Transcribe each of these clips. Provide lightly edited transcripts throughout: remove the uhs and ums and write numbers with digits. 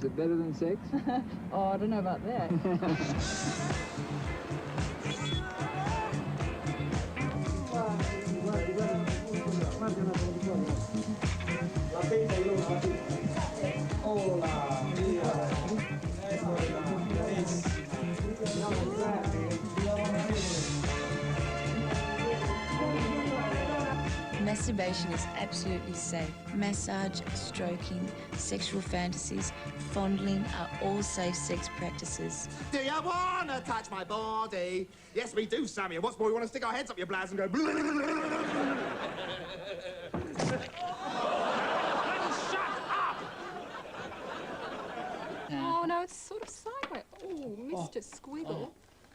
it better than sex? Oh, I don't know about that. Masturbation is absolutely safe. Massage, stroking, sexual fantasies, fondling are all safe sex practices. Do you want to touch my body? Yes, we do, Sammy. And what's more, we want to stick our heads up your blouse and go... Oh, no, it's sort of sideways. Oh, Mr. Squiggle.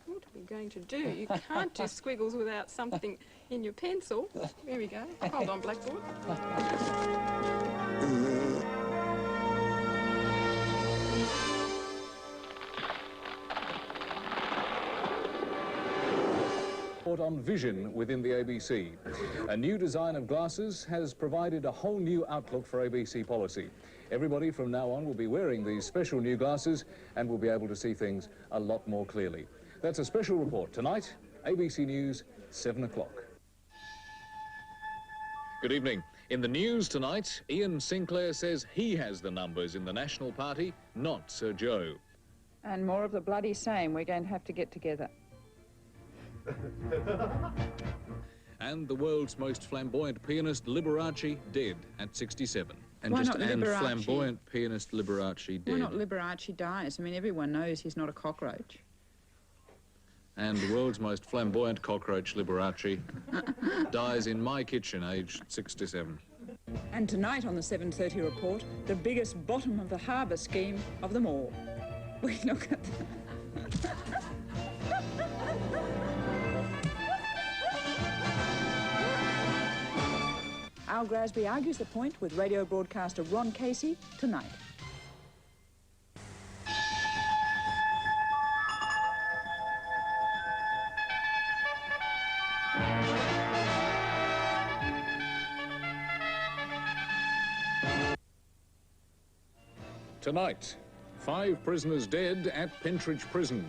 What are we going to do? You can't do squiggles without something in your pencil. Here we go. Hold on, blackboard. On vision within the ABC. A new design of glasses has provided a whole new outlook for ABC policy. Everybody from now on will be wearing these special new glasses and will be able to see things a lot more clearly. That's a special report tonight, ABC News, 7 o'clock. Good evening. In the news tonight, Ian Sinclair says he has the numbers in the National Party, not Sir Joe. And more of the bloody same. We're going to have to get together. And the world's most flamboyant pianist, Liberace, dead at 67. And Why just not and Liberace? flamboyant pianist Liberace dead. Why not Liberace dies? I mean, everyone knows he's not a cockroach. And the world's most flamboyant cockroach, Liberace, dies in my kitchen, aged 67. And tonight on the 7:30 report, the biggest bottom of the harbour scheme of them all. We look at Al Grasby argues the point with radio broadcaster Ron Casey tonight. Tonight, 5 prisoners dead at Pentridge Prison.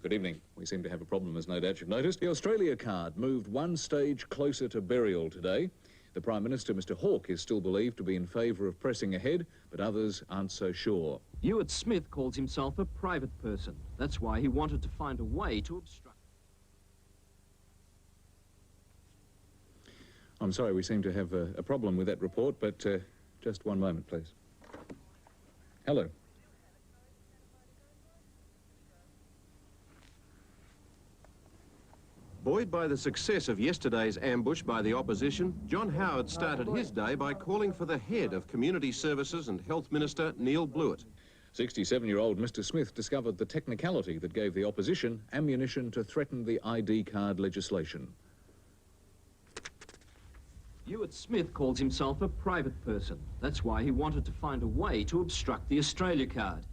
Good evening. We seem to have a problem, as no doubt you've noticed. The Australia card moved one stage closer to burial today. The Prime Minister, Mr Hawke, is still believed to be in favour of pressing ahead, but others aren't so sure. Ewart Smith calls himself a private person. That's why he wanted to find a way to obstruct. I'm sorry, we seem to have a problem with that report, but just one moment, please. Hello. Buoyed by the success of yesterday's ambush by the opposition, John Howard started his day by calling for the head of Community Services and Health Minister Neil Blewett. 67-year-old Mr Smith discovered the technicality that gave the opposition ammunition to threaten the ID card legislation. Ewart Smith calls himself a private person. That's why he wanted to find a way to obstruct the Australia card.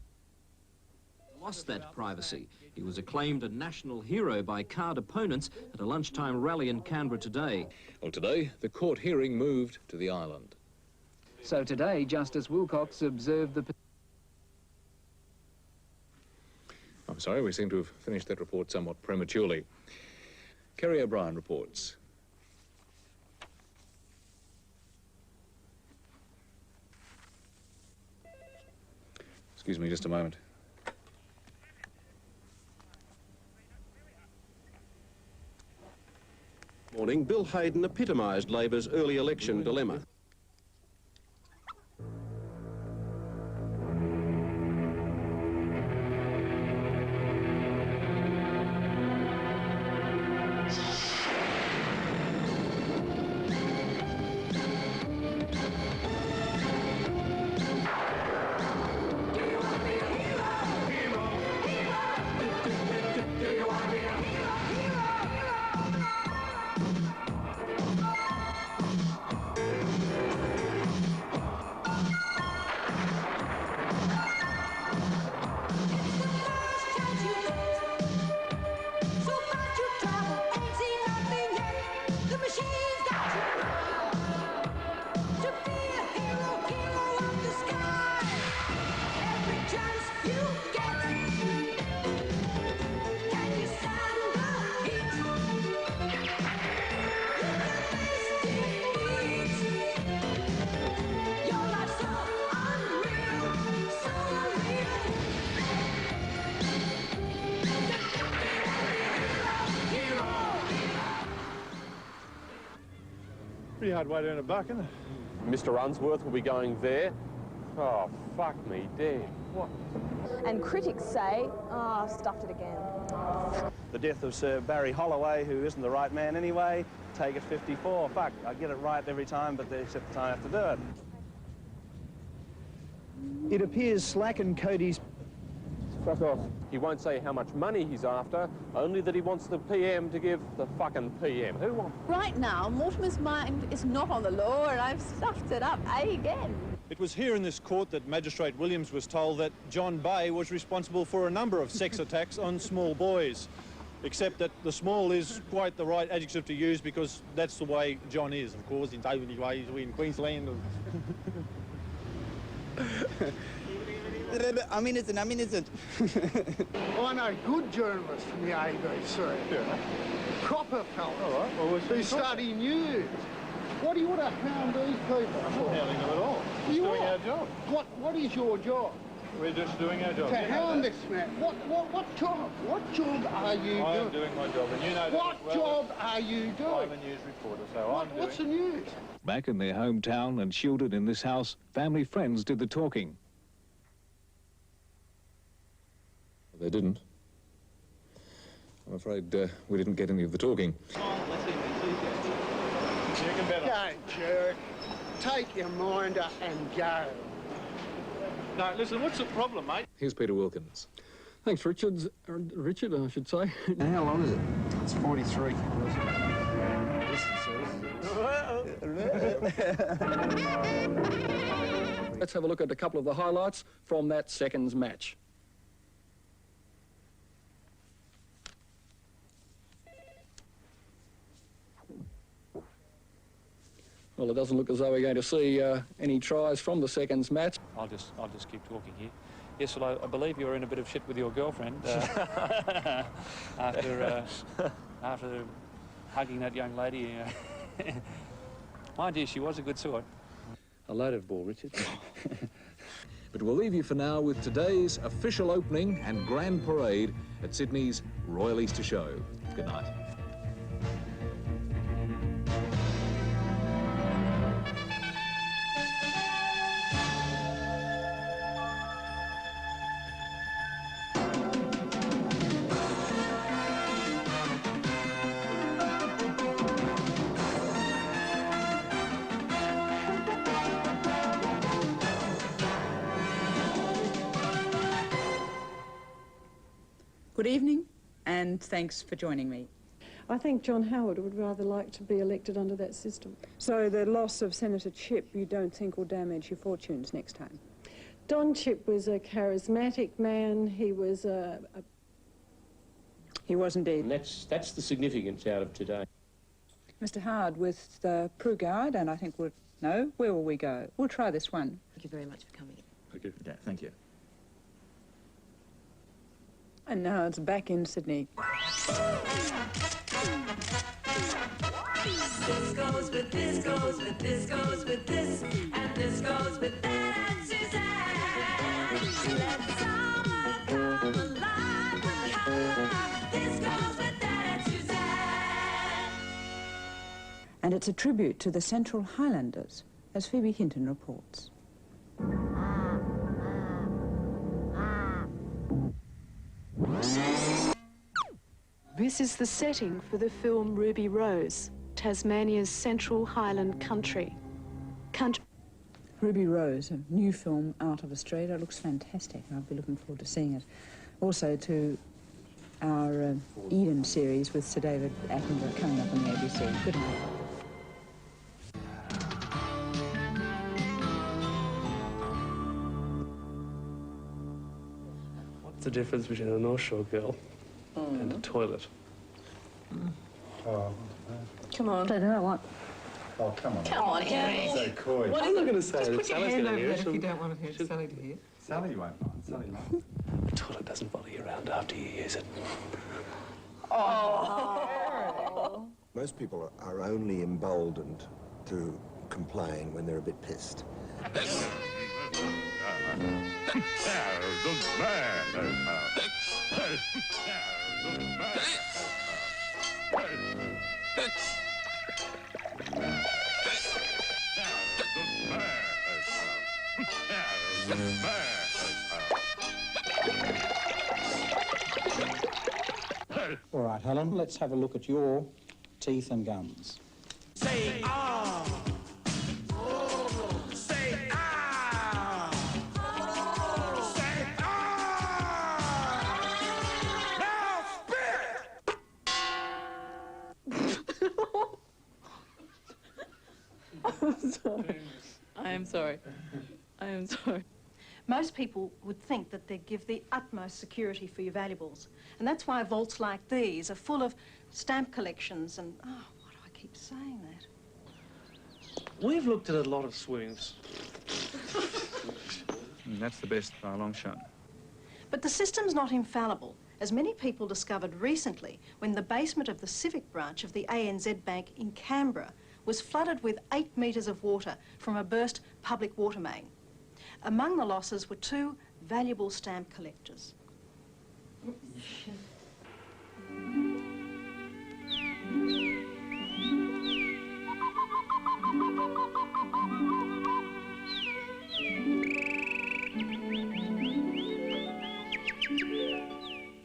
Lost that privacy. He was acclaimed a national hero by card opponents at a lunchtime rally in Canberra today. Well, today, the court hearing moved to the island. So today, Justice Wilcox observed the... I'm sorry, we seem to have finished that report somewhat prematurely. Kerry O'Brien reports. Excuse me just a moment. Morning, Bill Hayden epitomised Labor's early election dilemma. hard way to earn a buck, isn't it? Mr. Unsworth will be going there. Oh, fuck me dead. What? And critics say, I've stuffed it again. The death of Sir Barry Holloway, who isn't the right man anyway, take it 54. Fuck, I get it right every time, but except the time I have to do it. It appears Slack and Cody's... Fuck off. He won't say how much money he's after, only that he wants the PM to give the fucking PM. Who wants... Right now, Mortimer's mind is not on the law, and I've stuffed it up again. It was here in this court that Magistrate Williams was told that John Bay was responsible for a number of sex attacks on small boys, except that the small is quite the right adjective to use because that's the way John is, of course, in so many ways in Queensland. I'm innocent. I know good journalists from the ABC. Yeah. Proper fellas. All right, well, who study news. What do you want to hound these people? I'm not hounding them at all. We're just doing our job. What is your job? We're just doing our job. To hound this man. What job? What job are you doing? I am doing my job, and you know that. What job are you doing? I'm a news reporter, so What's the news? Back in their hometown and shielded in this house, family friends did the talking. They didn't. I'm afraid we didn't get any of the talking. Go, jerk. Take your minder and go. No, listen, what's the problem, mate? Here's Peter Wilkins. Thanks, Richard, I should say. How long is it? It's 43. Let's have a look at a couple of the highlights from that seconds match. Well, it doesn't look as though we're going to see any tries from the seconds match. I'll just keep talking here. Yes, well, I believe you're in a bit of shit with your girlfriend after hugging that young lady. Mind you, she was a good sort. A loaded ball, Richard. But we'll leave you for now with today's official opening and grand parade at Sydney's Royal Easter Show. Good night. Good evening, and thanks for joining me. I think John Howard would rather like to be elected under that system. So the loss of Senator Chipp you don't think will damage your fortunes next time? Don Chipp was a charismatic man. He was He was indeed. And that's the significance out of today. Mr. Howard, with the Prue Guide, and I think we'll... No? Where will we go? We'll try this one. Thank you very much for coming. Thank you. Yeah, thank you. And now it's back in Sydney. This goes with this, goes with this, goes with this, and this goes with that, and Suzanne. Let summer come alive with color. This goes with that, and Suzanne. And it's a tribute to the Central Highlanders, as Phoebe Hinton reports. This is the setting for the film Ruby Rose, Tasmania's Central Highland country. Ruby Rose, a new film out of Australia. It looks fantastic. I'll be looking forward to seeing it. Also to our Eden series with Sir David Attenborough coming up on the ABC. Good night. What's the difference between a North Shore girl and a toilet? Oh, Come on. I don't know what. oh, come on. Come on, Harry. So coy. I'm not going to say it. Put your Sally's hand gonna over hear that it. if you don't want to hear Sally to hear. Sally won't mind. Sally won't. A toilet doesn't bother you around after you use it. Most people are only emboldened to complain when they're a bit pissed. All right, Helen, let's have a look at your teeth and gums. Say ah! Oh, say ah! Oh, say ah! Now spit! I am sorry. I am sorry. Most people would think that they'd give the utmost security for your valuables. And that's why vaults like these are full of stamp collections and... Oh, why do I keep saying that? We've looked at a lot of swings. That's the best by a long shot. But the system's not infallible, as many people discovered recently when the basement of the civic branch of the ANZ Bank in Canberra was flooded with 8 metres of water from a burst public water main. Among the losses were 2 valuable stamp collectors.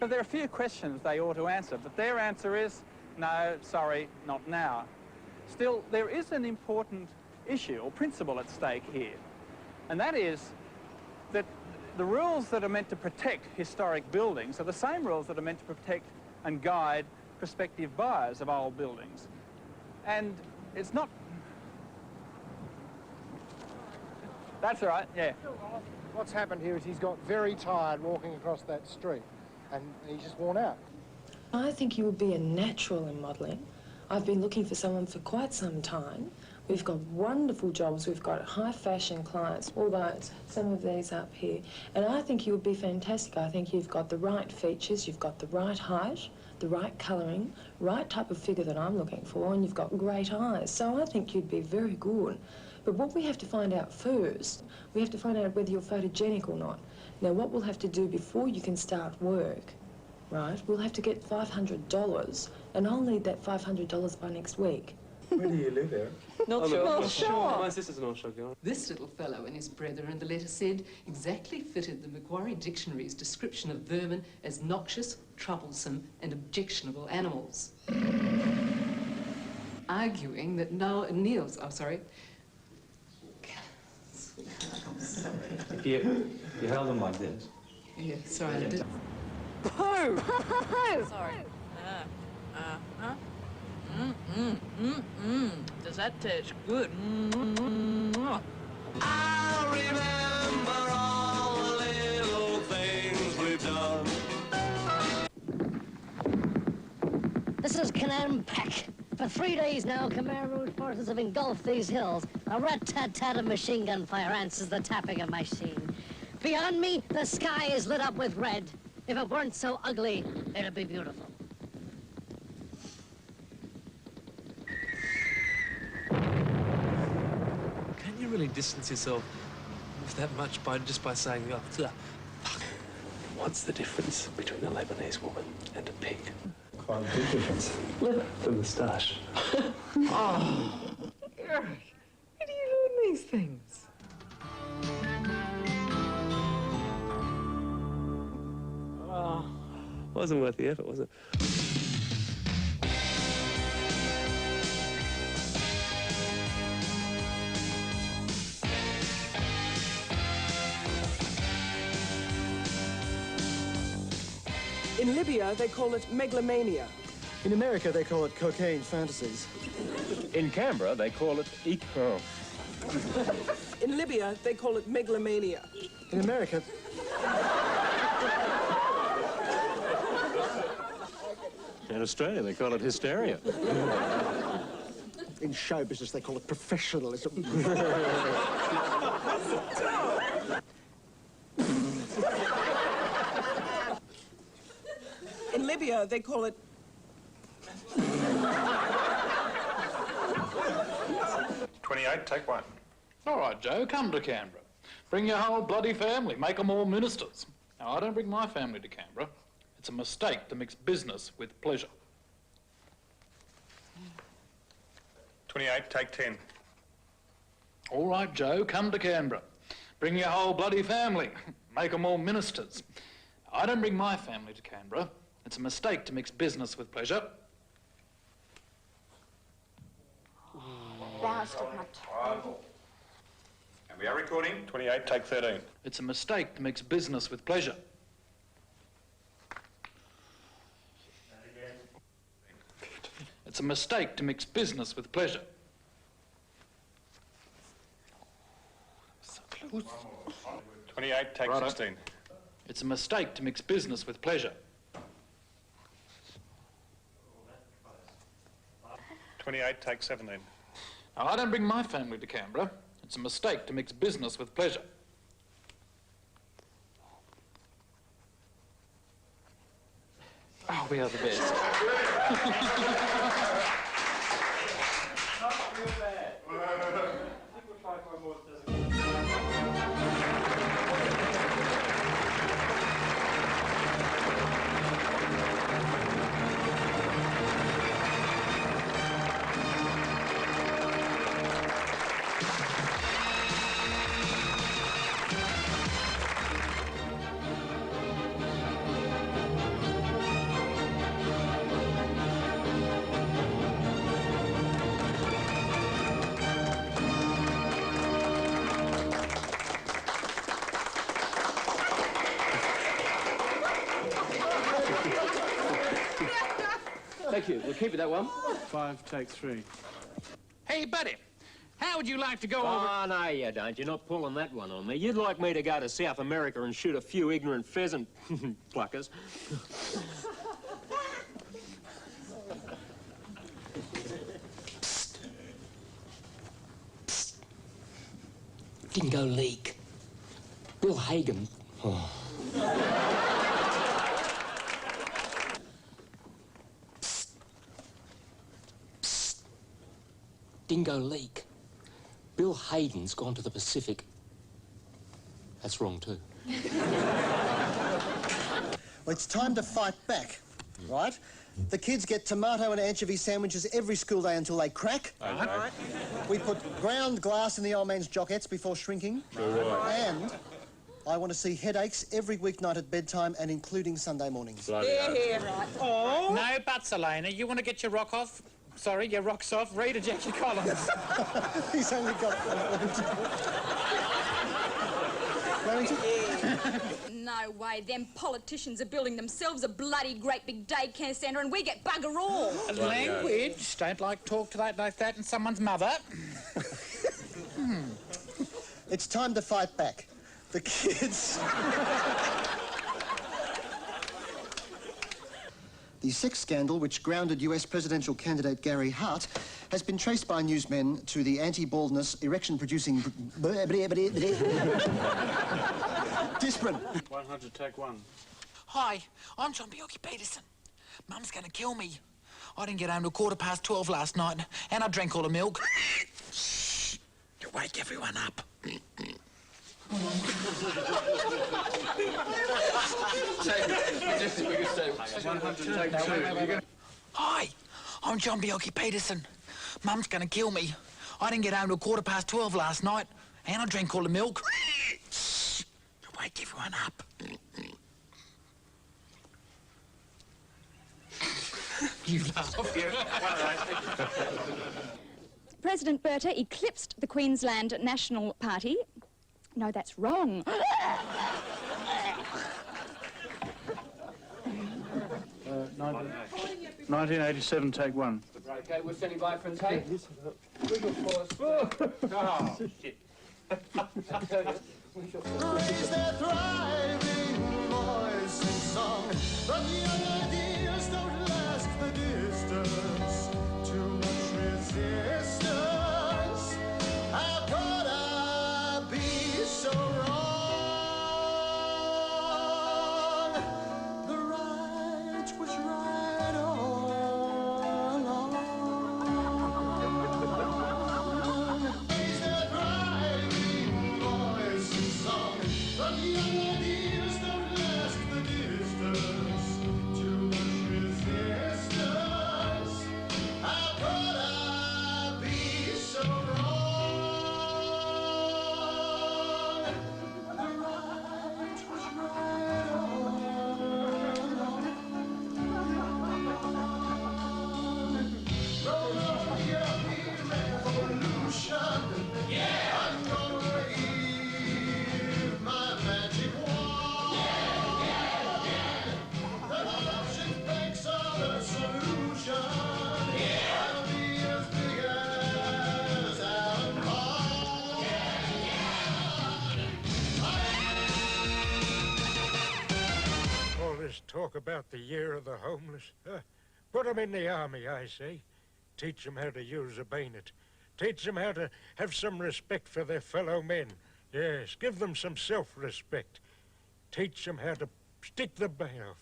There are a few questions they ought to answer, but their answer is, no, sorry, not now. Still, there is an important issue or principle at stake here, and that is that the rules that are meant to protect historic buildings are the same rules that are meant to protect and guide prospective buyers of old buildings. And it's not... That's all right, yeah. What's happened here is he's got very tired walking across that street, and he's just worn out. I think you would be a natural in modelling. I've been looking for someone for quite some time. We've got wonderful jobs, we've got high fashion clients, although some of these up here. And I think you would be fantastic. I think you've got the right features, you've got the right height, the right colouring, right type of figure that I'm looking for, and you've got great eyes. So I think you'd be very good. But what we have to find out first, we have to find out whether you're photogenic or not. Now, what we'll have to do before you can start work, right, we'll have to get $500, and I'll need that $500 by next week. Where do you live, Eric? Not sure. Not sure. My sister's an offshore girl. This little fellow and his brother in the letter said exactly fitted the Macquarie Dictionary's description of vermin as noxious, troublesome and objectionable animals. Arguing that Neil's... Oh, sorry. If you held them like this. Yeah, sorry, I did. Pooh! Sorry. Does that taste good? I'll remember all the little things we've done. This is Canam Pack. For 3 days now, Camaro forces have engulfed these hills. A rat-tat-tat of machine gun fire answers the tapping of my sheen. Beyond me, the sky is lit up with red. If it weren't so ugly, it'd be beautiful. Can you really distance yourself that much just by saying, oh, fuck? What's the difference between a Lebanese woman and a pig? Quite a big difference. The moustache. Oh, Eric, where do you learn these things? Oh, wasn't worth the effort, was it? In Libya, they call it megalomania. In America, they call it cocaine fantasies. In Canberra, they call it eco. In Libya, they call it megalomania. In America... In Australia, they call it hysteria. In show business, they call it professionalism. In Libya, they call it... 28, take 1. All right, Joe, come to Canberra. Bring your whole bloody family, make them all ministers. Now, I don't bring my family to Canberra. It's a mistake to mix business with pleasure. 28, take 10. All right, Joe, come to Canberra. Bring your whole bloody family, make them all ministers. I don't bring my family to Canberra. It's a mistake to mix business with pleasure. And we are recording. 28, take 13. It's a mistake to mix business with pleasure. It's a mistake to mix business with pleasure. So close. 28, take 16. It's a mistake to mix business with pleasure. 28, take 17. Now, I don't bring my family to Canberra. It's a mistake to mix business with pleasure. Oh, we are the best. Not real bad. I think we'll try for more. Thank you. We'll keep it that one. 5, take 3. Hey, buddy, how would you like to go over... Oh, no, you don't. You're not pulling that one on me. You'd like me to go to South America and shoot a few ignorant pheasant pluckers. Dingo leak. Bill Hagen. Oh. Dingo leak. Bill Hayden's gone to the Pacific. That's wrong too. Well, it's time to fight back, right? The kids get tomato and anchovy sandwiches every school day until they crack. Okay. We put ground glass in the old man's jockettes before shrinking. Right. And I want to see headaches every weeknight at bedtime and including Sunday mornings. Here. Right. Oh. No buts, Elena. You want to get your rock off? Sorry, your rocks off. Read a Jackie Collins. He's only got... No way. Them politicians are building themselves a bloody great big daycare centre and we get bugger all. Language. Don't like talk to that like that and someone's mother. It's time to fight back. The kids... The sex scandal, which grounded US presidential candidate Gary Hart, has been traced by newsmen to the anti-baldness, erection-producing... Disprin. 100, take 1. Hi, I'm John Bjorky Peterson. Mum's going to kill me. I didn't get home till 12:15 last night, and I drank all the milk. Shh! You wake everyone up. Hi, I'm John Bjorky Peterson. Mum's going to kill me. I didn't get home till 12:15 last night, and I drank all the milk. Shh! You wake everyone up. You laugh. President Berta eclipsed the Queensland National Party. No, that's wrong. 1987, take 1. Okay, we're standing by for a take. Oh, shit. Raise their thriving voice in song, but the young ideas don't last the distance. Too much resistance. How could I be so wrong? The right was right all along. Raise their thriving voice in song, but the young ideas don't last the distance. this talk about the year of the homeless. Put 'em in the army, I say. Teach 'em how to use a bayonet. Teach 'em how to have some respect for their fellow men. Yes, give them some self-respect. Teach 'em how to stick the bail.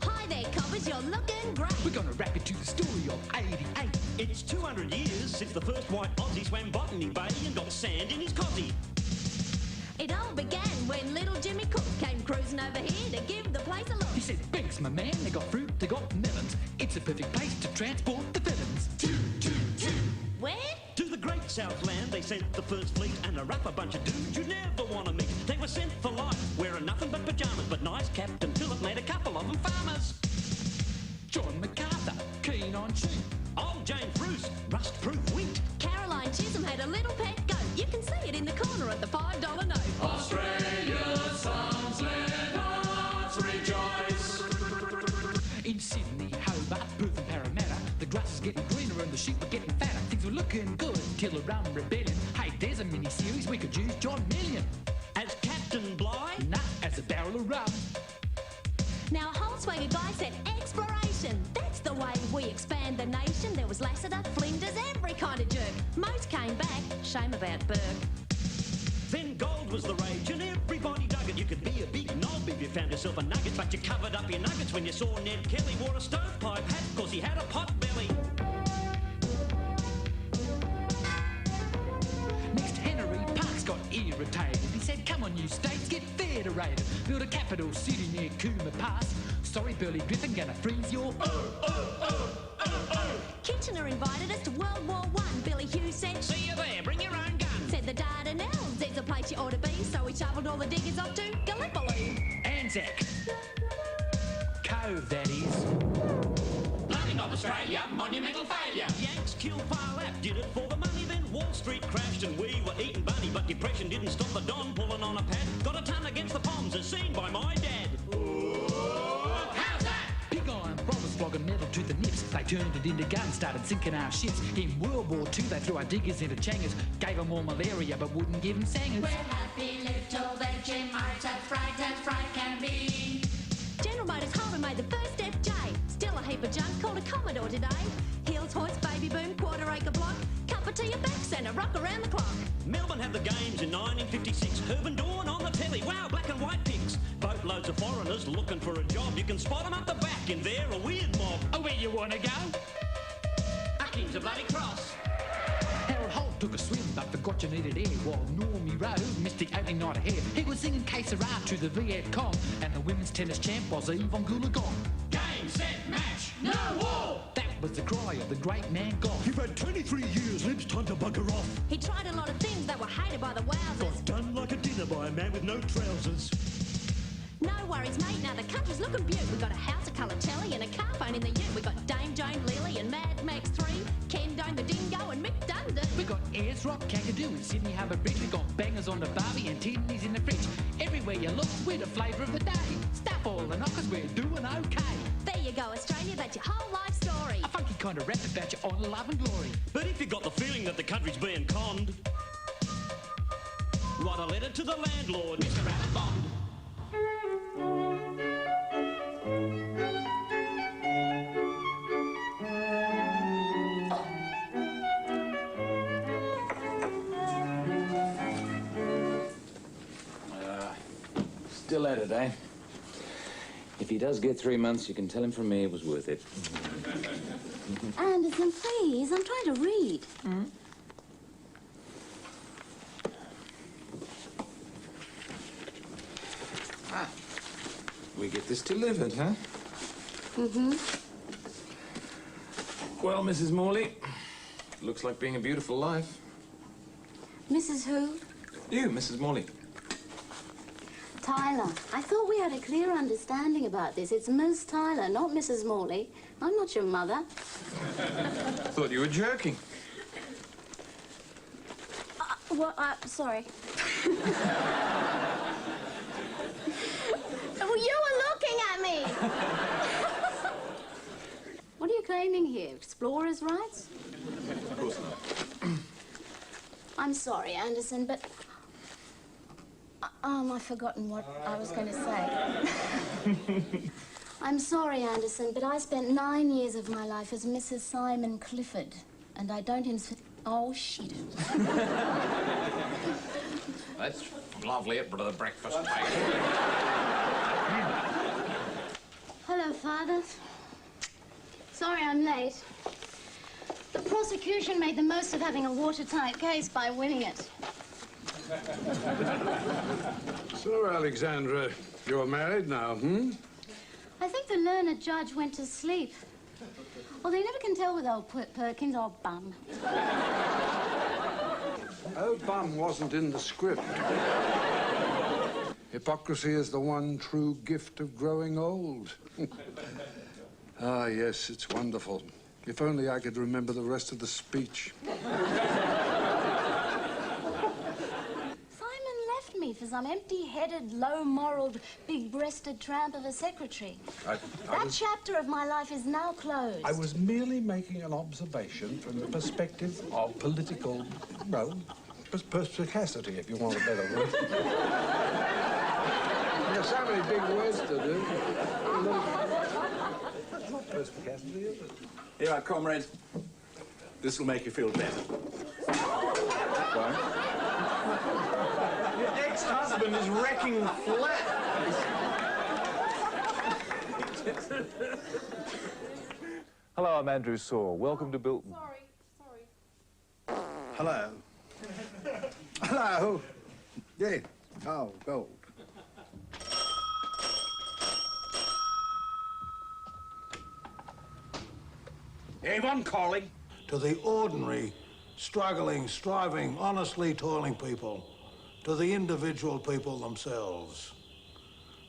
Hi there, coppers, you're looking great. We're gonna wrap it to the story of 88. It's 200 years since the first white Aussie swam Botany Bay and got sand in his cozzy. It all began when little Jimmy Cook came cruising over here to give the place a look. He said, "Thanks, my man. They got fruit, they got melons. It's a perfect place to transport the villains." Where? To the great Southland, they sent the first fleet and a rougher bunch of dudes you never want to meet. They were sent for life, wearing nothing but pyjamas, but nice Captain Phillip made a couple of them farmers. John MacArthur, keen on sheep. Old Jane Bruce, rust-proof wheat. Caroline Chisholm had a little pet goat. You can see it in the corner of the $5 note. Australia's sons, let hearts rejoice. In Sydney, Hobart, Perth and Parramatta, the grass is getting greener and the sheep are getting fatter. Things were looking good till a rum rebellion. Hey, there's a mini-series we could use John Million. As Captain Bligh? Nah, as a barrel of rum. Now a whole swag of guys said exploration. That's the way we expand the nation. There was Lassiter, Flinders, every kind of jerk. Most came back, shame about Burke. Then gold was the rage and everybody dug it. You could be a big knob if you found yourself a nugget, but you covered up your nuggets when you saw Ned Kelly wore a stovepipe hat because he had a pot belly. Next, Henry Parks got irritated. He said, "Come on, you states, get federated. Build a capital city near Cooma Pass. Sorry, Burley Griffin, gonna freeze your Kitchener invited us to World War I. Billy Hughes said, "See you there, bring your own gun." Said the Dardanelles, there's a place you ought to be, so we shovelled all the diggers off to Gallipoli. Anzac. Cove, that is. Landing of Australia, monumental failure. Yanks killed Farlap, did it for the money. Then Wall Street crashed and we were eating bunny, but depression didn't stop the Don pulling on a pad. Got a ton against the Poms as seen by my dad. How's that? Pig iron brothers flogging metal to the nips. They turned it into guns, started sinking our ships. In World War II, they threw our diggers into changers. Gave them all malaria, but wouldn't give them sangers. We're happy little veggie march as fright can be. General Motors Holden made the first FJ. Still a heap of junk called a Commodore today. Hills, Hoist, Baby Boom, quarter acre block. Cup of tea and back centre, rock around the clock. Melbourne had the games in 1956. Herb and Dawn on the telly. Wow, black and white pigs. Boatloads of foreigners looking for a job. You can spot them up the back in there, a weird mob. Oh, where you want to go? King's a bloody cross. Harold Holt took a swim, but forgot you needed air. While Normie Rowe missed the opening night ahead. He was singing Que Sera to the Viet Cong, and the women's tennis champ was Yvonne Goolagong. Game, set, match, no war! That was the cry of the great man Goff. You've had 23 years, Libs, time to bugger off. He tried a lot of things that were hated by the wowsers. Got done like a dinner by a man with no trousers. No worries, mate, now the country's looking beaut. We got a house of colour telly and a car phone in the ute. We got Dame Joan Lily and Mad Max 3, Ken Dome the Dingo and Mick Dundee. We got Ayers Rock, Kakadu and Sydney Harbour Bridge. We got bangers on the barbie and tinnies in the fridge. Everywhere you look, we're the flavour of the day. Stop all the knockers, we're doing okay. There you go, Australia, that's your whole life story. A funky kind of rap about your honour, love and glory. But if you got the feeling that the country's being conned, write a letter to the landlord, Mr. Rabbit Bond. Still at it, eh? If he does get 3 months, you can tell him from me it was worth it. Anderson, please, I'm trying to read. Ah, we get this delivered, huh? Well, Mrs. Morley, looks like being a beautiful life. Mrs. Who? You, Mrs. Morley. Tyler. I thought we had a clear understanding about this. It's Miss Tyler, not Mrs. Morley. I'm not your mother. Thought you were joking. Sorry. Well, you were looking at me. What are you claiming here? Explorers' rights? Of course not. I'm sorry, Anderson, but I've forgotten what I was going to say. I'm sorry, Anderson, but I spent 9 years of my life as Mrs. Simon Clifford, and I don't Oh, shit. That's lovely at the breakfast table. Hello, Father. Sorry I'm late. The prosecution made the most of having a watertight case by winning it. So, Alexandra, you're married now, hmm? I think the learned judge went to sleep. Although you never can tell with old Perkins or Bum. Old Bum wasn't in the script. Hypocrisy is the one true gift of growing old. Ah, yes, it's wonderful. If only I could remember the rest of the speech. Me for some empty-headed, low-moraled, big-breasted tramp of a secretary. That chapter of my life is now closed. I was merely making an observation from the perspective of political, well, perspicacity, if you want a better word. There's so many big words to do. That's not perspicacity, is it? Here, our comrades. This will make you feel better. Why? Your ex-husband is wrecking flat. Hello, I'm Andrew Saw. Welcome to Bilton. Sorry. Hello. Hello. Yeah. Oh, gold. Anyone calling? To the ordinary, struggling, striving, honestly toiling people. To the individual people themselves.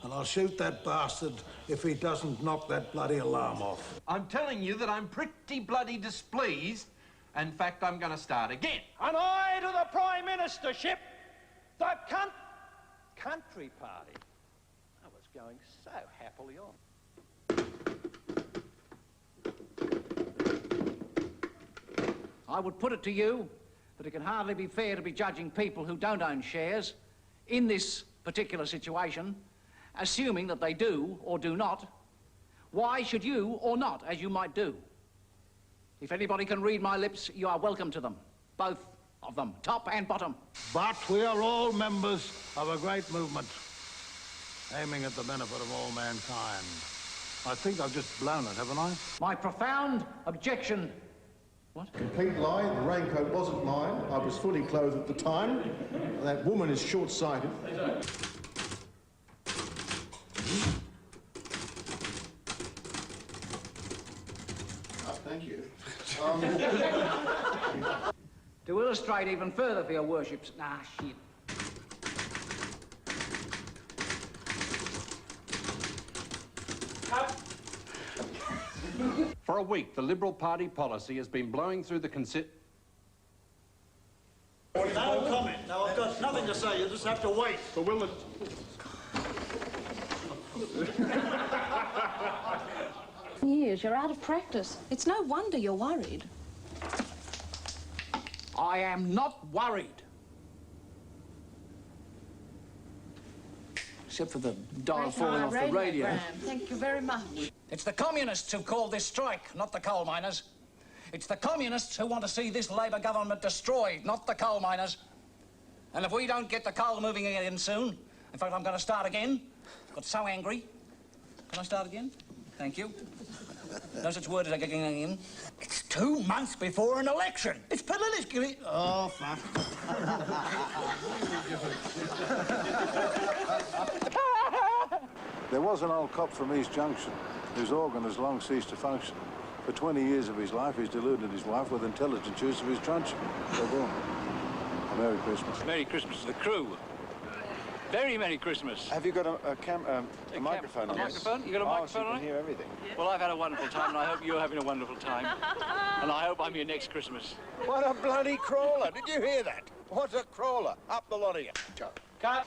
And I'll shoot that bastard if he doesn't knock that bloody alarm off. I'm telling you that I'm pretty bloody displeased. In fact, I'm going to start again. And I to the Prime Ministership, the country party. I was going so happily on. I would put it to you that it can hardly be fair to be judging people who don't own shares in this particular situation, assuming that they do or do not. Why should you or not, as you might do? If anybody can read my lips, you are welcome to them. Both of them, top and bottom. But we are all members of a great movement aiming at the benefit of all mankind. I think I've just blown it, haven't I? My profound objection. What? Complete lie. The raincoat wasn't mine. I was fully clothed at the time. That woman is short-sighted. Thank you. To illustrate even further for your worships. Nah, shit. For a week, the Liberal Party policy has been blowing through the No comment. No, I've got nothing to say. You just have to wait. But will it... Years, you're out of practice. It's no wonder you're worried. I am not worried. Except for the dial falling off the radio. Thank you very much. It's the communists who called this strike, not the coal miners. It's the communists who want to see this Labor government destroyed, not the coal miners. And if we don't get the coal moving again soon, in fact, I'm going to start again. Got so angry. Can I start again? Thank you. No such word as again. It's 2 months before an election. It's politically... Oh, fuck. There was an old cop from East Junction whose organ has long ceased to function. For 20 years of his life, he's deluded his wife with intelligent use of his truncheon. So go on. Merry Christmas. Merry Christmas to the crew. Very Merry Christmas. Have you got a microphone on? A microphone? You got a microphone so you on? can hear everything. Well, I've had a wonderful time, and I hope you're having a wonderful time. And I hope I'm here next Christmas. What a bloody crawler! Did you hear that? What a crawler! Up the lot of you. Cut.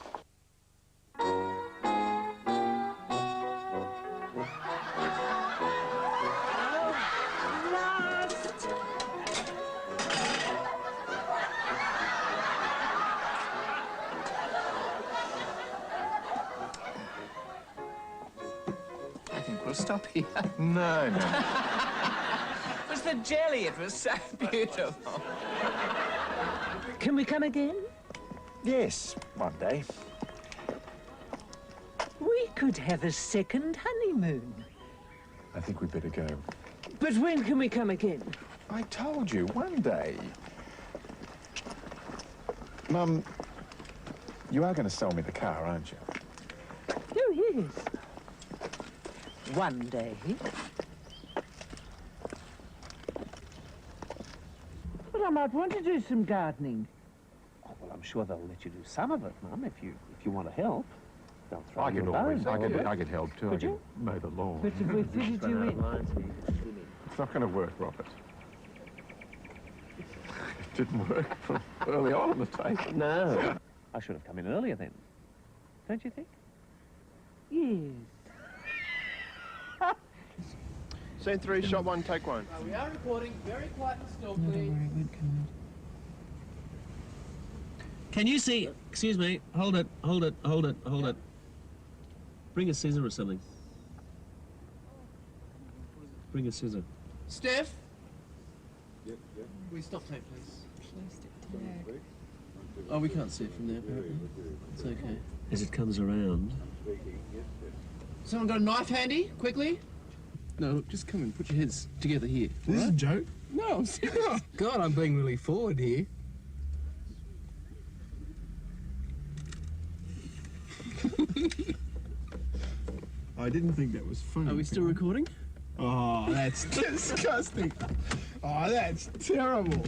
We'll stop here. No, no. It was the jelly. It was so beautiful. Can we come again? Yes, one day. We could have a second honeymoon. I think we'd better go. But when can we come again? I told you, one day. Mum, you are going to sell me the car, aren't you? Oh, yes. One day. But I might want to do some gardening. Oh, well, I'm sure they'll let you do some of it, Mum, if you want to help. They'll throw I you could a always, bone. I could help too. Could I could you? mow the lawn. But if we fitted you in... It's not going to work, Robert. It didn't work from early on the tape. No. I should have come in earlier then. Don't you think? Yes. Scene 3, shot 1, take 1. We are recording. Very quiet and still, please. Can you see? Excuse me. Hold it. Hold it. Hold it. Hold it. Bring a scissor or something. Bring a scissor. Steph? Yep. We stop tape, please. Oh, we can't see it from there, apparently. It's okay. As it comes around. Someone got a knife handy? Quickly? No, look, just come and put your heads together here. This is a joke? No, I'm serious. God, I'm being really forward here. I didn't think that was funny. Are we still recording? Oh, that's disgusting. Oh, that's terrible.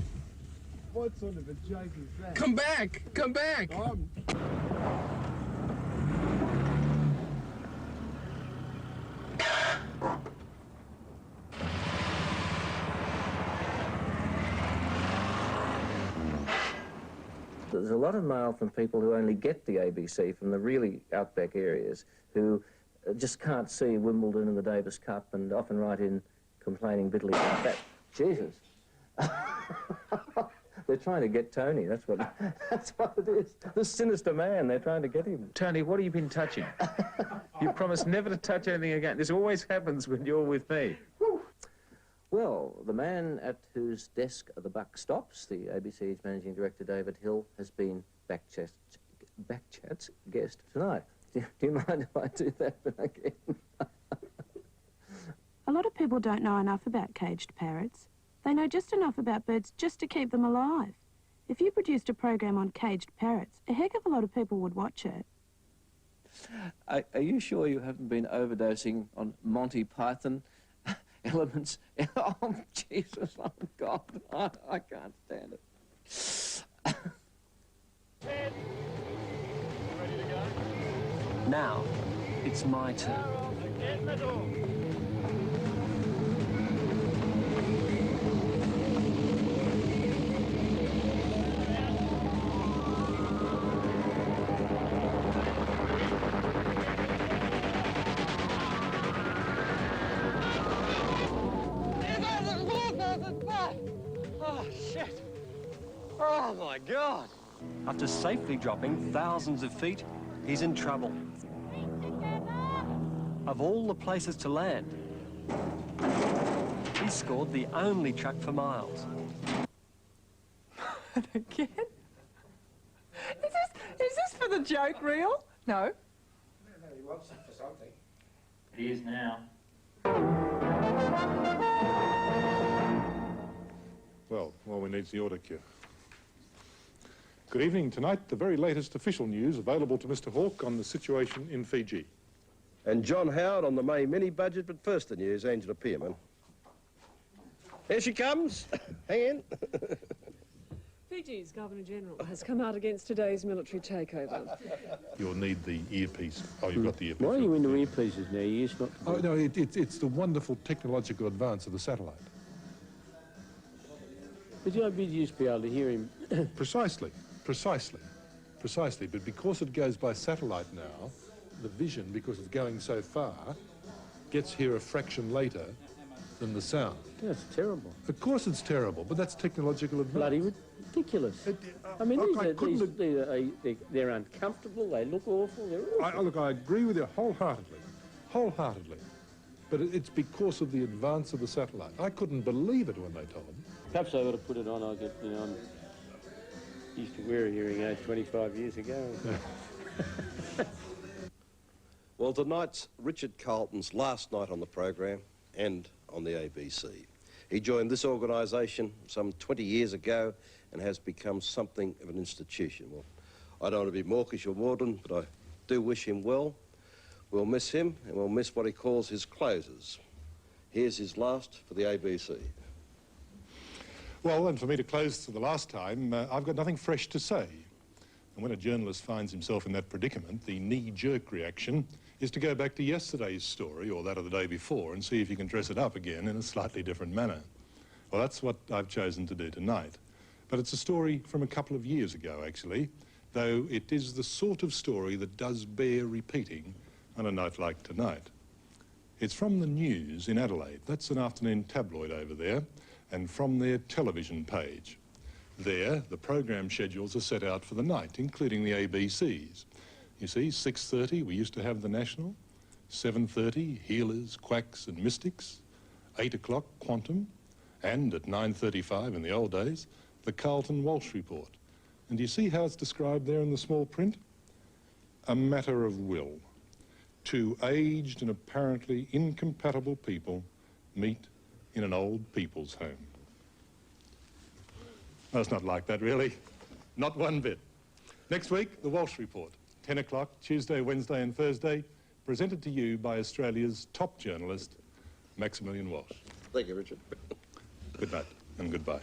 What sort of a joke is that? Come back! Come back! There's a lot of mail from people who only get the ABC from the really outback areas who just can't see Wimbledon and the Davis Cup and often write in complaining bitterly about that. Jesus. They're trying to get Tony, that's what it is. This sinister man, they're trying to get him. Tony, what have you been touching? You promised never to touch anything again. This always happens when you're with me. Well, the man at whose desk the buck stops, the ABC's managing director, David Hill, has been Backchat's guest tonight. Do you mind if I do that again? A lot of people don't know enough about caged parrots. They know just enough about birds just to keep them alive. If you produced a program on caged parrots, a heck of a lot of people would watch it. Are you sure you haven't been overdosing on Monty Python elements? Oh, Jesus, oh, God, I can't stand it. Now, it's my turn. Oh, shit. Oh, my God. After safely dropping thousands of feet, he's in trouble. Of all the places to land, he scored the only truck for miles. Again? Is this for the joke real? No. No, he wants it for something. He is now. Well, all we need is the order cue. Good evening. Tonight, the very latest official news available to Mr. Hawke on the situation in Fiji. And John Howard on the May mini-budget, but first the news, Angela Pearman. Here she comes. Hang in. Fiji's Governor-General has come out against today's military takeover. You'll need the earpiece. Oh, you've got the earpiece. Why are you into earpieces now? You used not to... Oh, no, it's the wonderful technological advance of the satellite. But you'd used to be able to hear him. Precisely. But because it goes by satellite now, the vision, because it's going so far, gets here a fraction later than the sound. That's terrible. Of course it's terrible, but that's technological advance. Bloody ridiculous. I mean, they're uncomfortable, they look awful. Look, I agree with you wholeheartedly. but it's because of the advance of the satellite. I couldn't believe it when they told me. Perhaps I ought to put it on. I get, you know, I used to wear a hearing aid 25 years ago. Well, tonight's Richard Carlton's last night on the program and on the ABC. He joined this organisation some 20 years ago and has become something of an institution. Well, I don't want to be mawkish or maudlin, but I do wish him well. We'll miss him, and we'll miss what he calls his closers. Here's his last for the ABC. Well, and for me to close for the last time, I've got nothing fresh to say. And when a journalist finds himself in that predicament, the knee-jerk reaction is to go back to yesterday's story, or that of the day before, and see if you can dress it up again in a slightly different manner. Well, that's what I've chosen to do tonight. But it's a story from a couple of years ago, actually, though it is the sort of story that does bear repeating on a night like tonight. It's from the news in Adelaide. That's an afternoon tabloid over there, and from their television page. There, the program schedules are set out for the night, including the ABCs. You see, 6:30, we used to have the National. 7:30, Healers, Quacks and Mystics. 8 o'clock, Quantum. And at 9:35 in the old days, the Carlton Walsh Report. And do you see how it's described there in the small print? A matter of will. Two aged and apparently incompatible people meet in an old people's home. No, it's not like that, really. Not one bit. Next week, the Walsh Report. 10 o'clock, Tuesday, Wednesday and Thursday, presented to you by Australia's top journalist, Maximilian Walsh. Thank you, Richard. Good night and goodbye.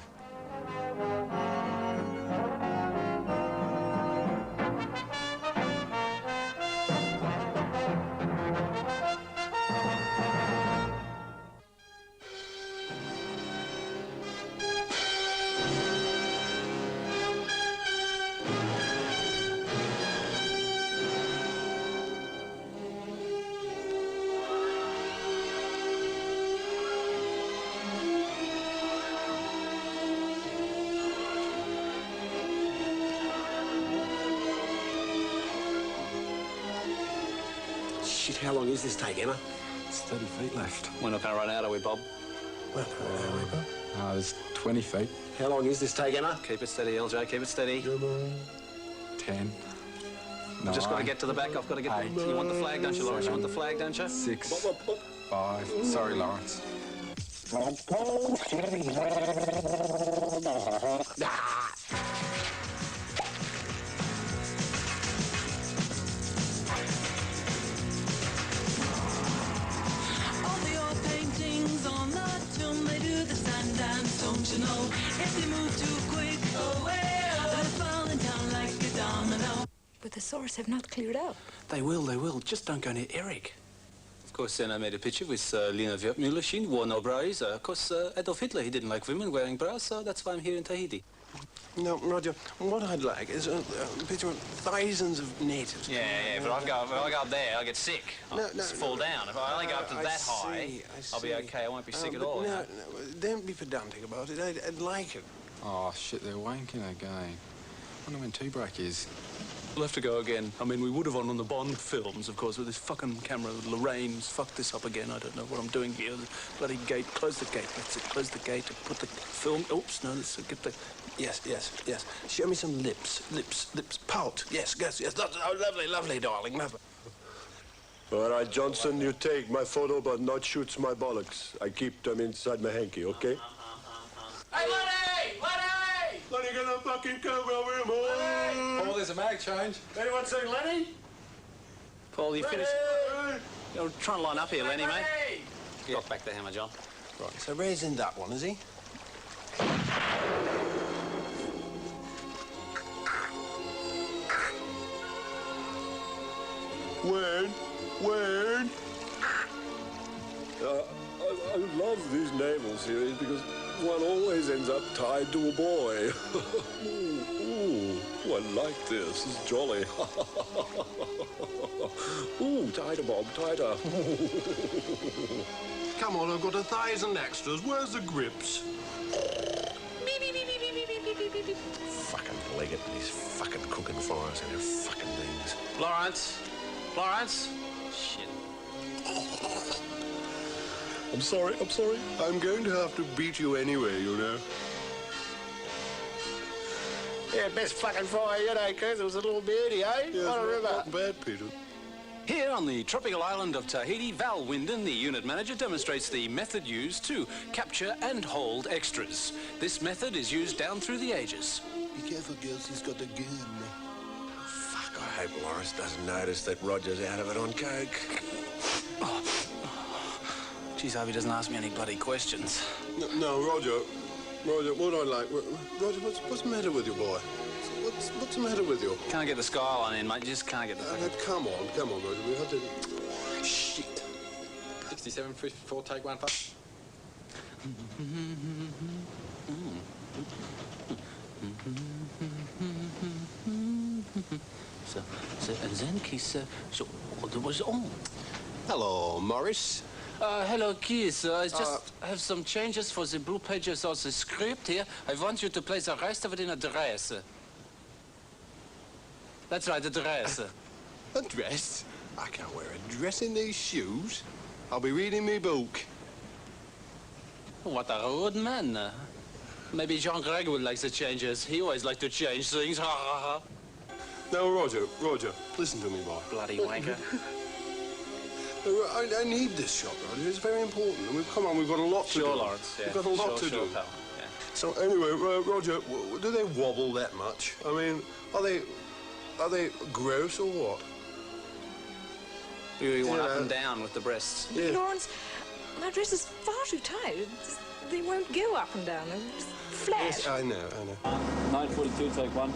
Shit, how long is this take, Emma? It's 30 feet left. We're not going to run out, are we, Bob? We're not going to run out, are we, Bob? No, there's 20 feet. How long is this take, Emma? Keep it steady, LJ, keep it steady. 10. I've just got to get to the back. I've got to get... You want the flag, don't you, Lawrence? You want the flag, don't you? 6. 5. Sorry, Lawrence. Don't you know, if they move too quick, oh well, they're falling down like a domino. But the Saurus have not cleared out. They will. Just don't go near Eric. Of course, then I made a picture with Lena Wertmüller. She wore no bras. Of course, Adolf Hitler, he didn't like women wearing bras, so that's why I'm here in Tahiti. No, Roger, what I'd like is a picture of thousands of natives. Yeah, if I go up there, I'll get sick. I'll just fall down. If I only go up to that high, I'll be okay. I won't be sick at all. No, don't be pedantic about it. I'd like it. Oh, shit, they're wanking again. I wonder when tea break is. We'll have to go again. I mean, we would have on the Bond films, of course, with this fucking camera. Lorraine's fucked this up again. I don't know what I'm doing here. The bloody gate. Close the gate. That's it. Close the gate. Put the film... Oops, no, let's get the... Yes. Show me some lips. Pout. Yes. That's, oh, lovely, darling. Lovely. All right, Johnson, you take my photo, but not shoots my bollocks. I keep them inside my hanky, okay? Hey, Lenny! Lenny, get a fucking cover over him, Paul, there's a mag change. Anyone say Lenny? Paul, you finished? You're trying to line up here, Lenny, mate. Got back the hammer, John. Right, so Ray's in that one, is he? Word. I love these naval series because one always ends up tied to a boy. ooh, I like this. It's jolly. Ooh, tighter, Bob, tighter. Come on, I've got 1,000 extras. Where's the grips? Fucking Leggett and his fucking cooking fires and their fucking things. Lawrence? Shit. I'm sorry. I'm going to have to beat you anyway, you know. Yeah, best fucking fry yet, eh, Chris? It was a little birdie, eh? Yeah, What a river. not bad, Peter. Here on the tropical island of Tahiti, Val Winden, the unit manager, demonstrates the method used to capture and hold extras. This method is used down through the ages. Be careful, girls. He's got a gun. Fuck, I hope Lawrence doesn't notice that Roger's out of it on coke. Oh. Geez, I hope he doesn't ask me any bloody questions. No, Roger, what I like... Roger, what's the matter with you, boy? What's the matter with you? Can't get the skyline in, mate. You just can't get the... Come on, Roger. We have to... Shit. 67, 54, take one, pup. And then kiss... So, what was on? Hello, Morris. Hello, Keith. I just have some changes for the blue pages of the script here. I want you to play the rest of it in a dress. That's right, a dress. A dress? I can't wear a dress in these shoes. I'll be reading me book. What a rude man. Maybe John Gregg would like the changes. He always liked to change things. Ha ha ha. No, Roger, listen to me, boy. Bloody wanker. I need this shot, Roger. It's very important. And we've got a lot to do. Sure, Lawrence. Yeah. We've got a lot to do. Pal. Yeah. So anyway, Roger, do they wobble that much? I mean, are they gross or what? You want up and down with the breasts. Yeah. Lawrence, my dress is far too tight. They won't go up and down. They're just flat. Yes, I know. 9:42, take one.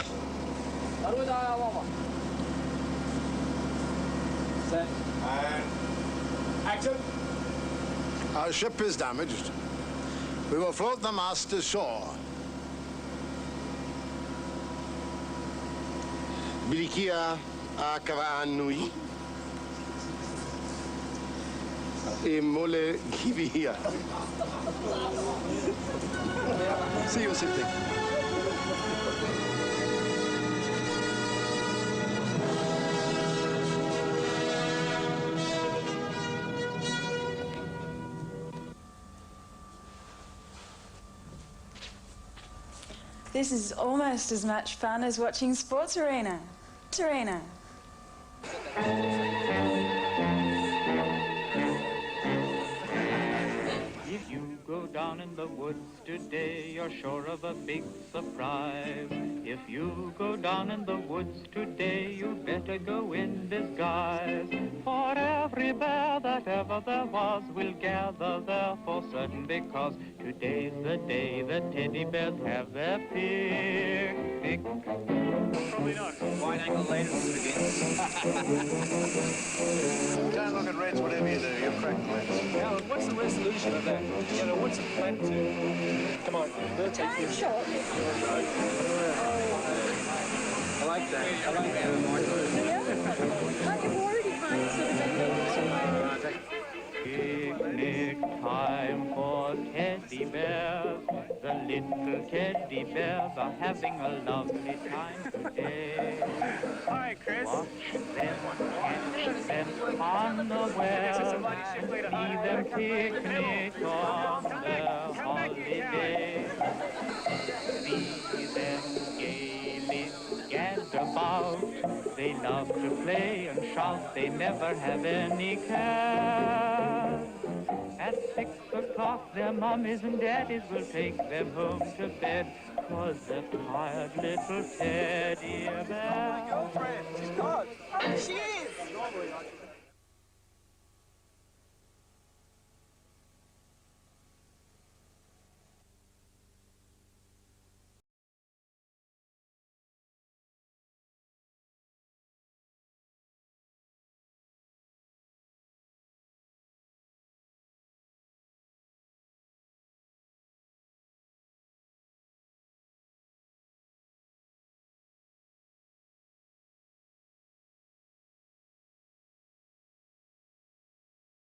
Set. And action. Our ship is damaged. We will float the mast to shore. Bilikia a Kavanui. E mole givia. See you sitting. This is almost as much fun as watching Sports Arena. If you go down in the woods today, you're sure of a big surprise. If you go down in the woods today, you better go in disguise. For every bear that ever there was will gather there for certain, because today's the day the teddy bears have their picnic. Probably not. Wide angle later begins. Don't look at reds, whatever you do. You're cracked reds. Now, what's the resolution of that? You know, what's it planned to? Come on, let's take this. Shot. I like that. You've already kind of sort of Picnic time for teddy bears. The little teddy bears are having a lovely time today. Hi, Chris. Watch them, catch them unawares, see them picnic on their holiday. See them gaily gather about. They love to play and shout, they never have any care. At 6 o'clock, their mummies and daddies will take them home to bed, 'cause they're tired little teddy bears. Girlfriend, she's gone. Oh, she is.